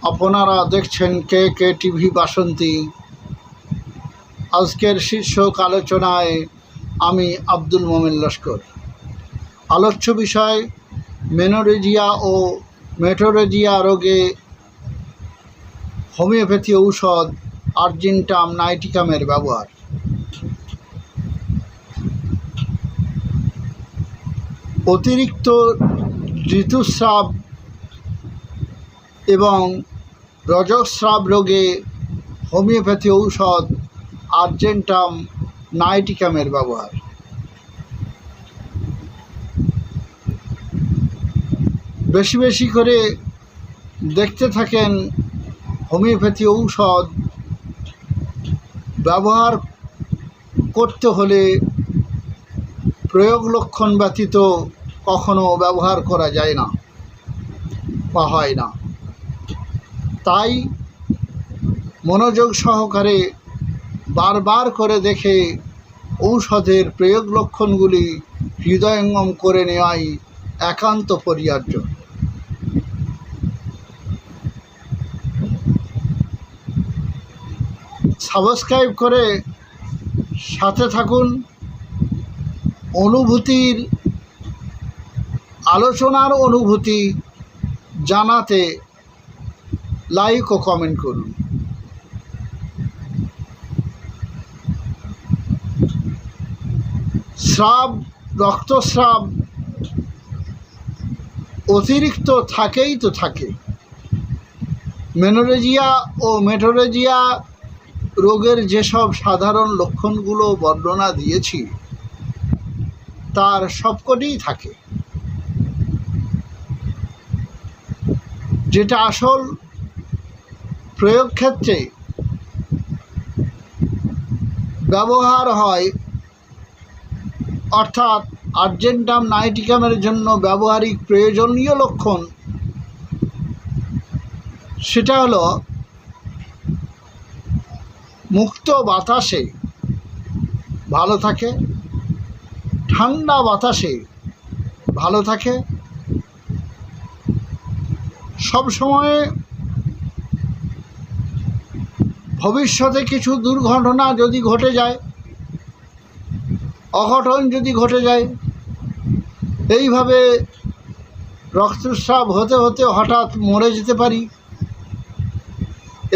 আপনারা দেখছেন কে কে টিভি বাসন্তী। আজকের শীর্ষক আলোচনায় আমি আব্দুল মোমেন লস্কর। আলোচ্য বিষয় মেনোরেজিয়া ও মেটোরেজিয়া রোগে হোমিওপ্যাথি ঔষধ আর্জেন্টাম নাইটিকামের ব্যবহার। অতিরিক্ত ঋতুস্রাব এবং রজস্রাব রোগে হোমিওপ্যাথি ঔষধ আর্জেন্টাম নাইটিকামের ব্যবহার। বেশি বেশি করে দেখতে থাকেন হোমিওপ্যাথি ঔষধ ব্যবহার করতে হলে প্রয়োগ লক্ষণ ব্যতীত কখনো ব্যবহার করা যায় না বা হয় না। তাই মনোযোগ সহকারে বারবার করে দেখে ঔষধের প্রয়োগ লক্ষণগুলি হৃদয়ঙ্গম করে নেওয়াই একান্ত পরিহার্য। সাবস্ক্রাইব করে সাথে থাকুন। অনুভূতির আলোচনার অনুভূতি জানাতে লাইক ও কমেন্ট করুন। রক্তস্রাব অতিরিক্ত থাকেই তো থাকে। মেনোরেজিয়া ও মেটোরেজিয়া রোগের যেসব সাধারণ লক্ষণগুলো বর্ণনা দিয়েছি তার সবকটিই থাকে। যেটা আসল প্রয়োগ ক্ষেত্রে ব্যবহার হয়, অর্থাৎ আর্জেন্টাম নাইটিকামের জন্য ব্যবহারিক প্রয়োজনীয় লক্ষণ, সেটা হলো মুক্ত বাতাসে ভালো থাকে, ঠান্ডা বাতাসে ভালো থাকে, সব সময় ভবিষ্যতে কিছু দুর্ঘটনা যদি ঘটে যায়, অঘটন যদি ঘটে যায়, এইভাবে রক্তস্রাব হতে হতে হঠাৎ মরে যেতে পারি,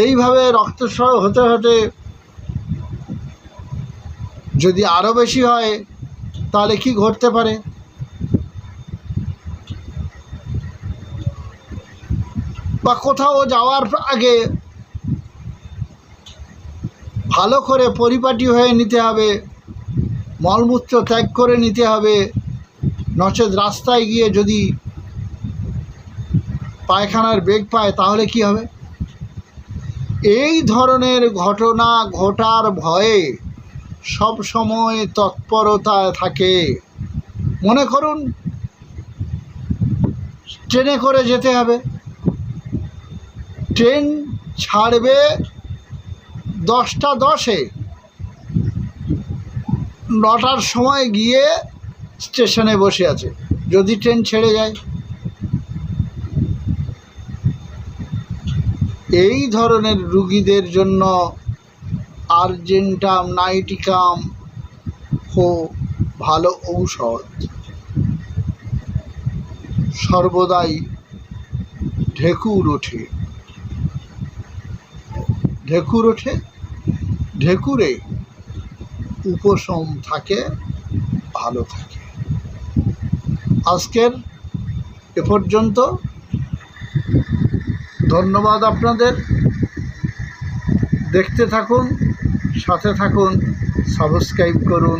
এইভাবে রক্তস্রাব হতে হতে যদি আরও বেশি হয় তাহলে কি ঘটতে পারে। বা কোথাও যাওয়ার আগে ভালো করে পরিপাটি হয়ে নিতে হবে, মলমূত্র ত্যাগ করে নিতে হবে, নচেৎ রাস্তায় গিয়ে যদি পায়খানার বেগ পায় তাহলে কি হবে। এই ধরনের ঘটনা ঘটার ভয়ে সব সময় তৎপরতা থাকে। মনে করুন ট্রেনে করে যেতে হবে, ট্রেন ছাড়বে 10:10, 9টার সময় গিয়ে স্টেশনে বসে আছে, যদি ট্রেন ছেড়ে যায়। এই ধরনের রুগীদের জন্য আর্জেন্টাম নাইটিকাম ভালো ঔষধ। সর্বদাই ঢেকুর ওঠে, ঢেকুরে উপশম থাকে, ভালো থাকে। আজকের এ পর্যন্ত। ধন্যবাদ আপনাদের। দেখতে থাকুন, সাথে থাকুন, সাবস্ক্রাইব করুন।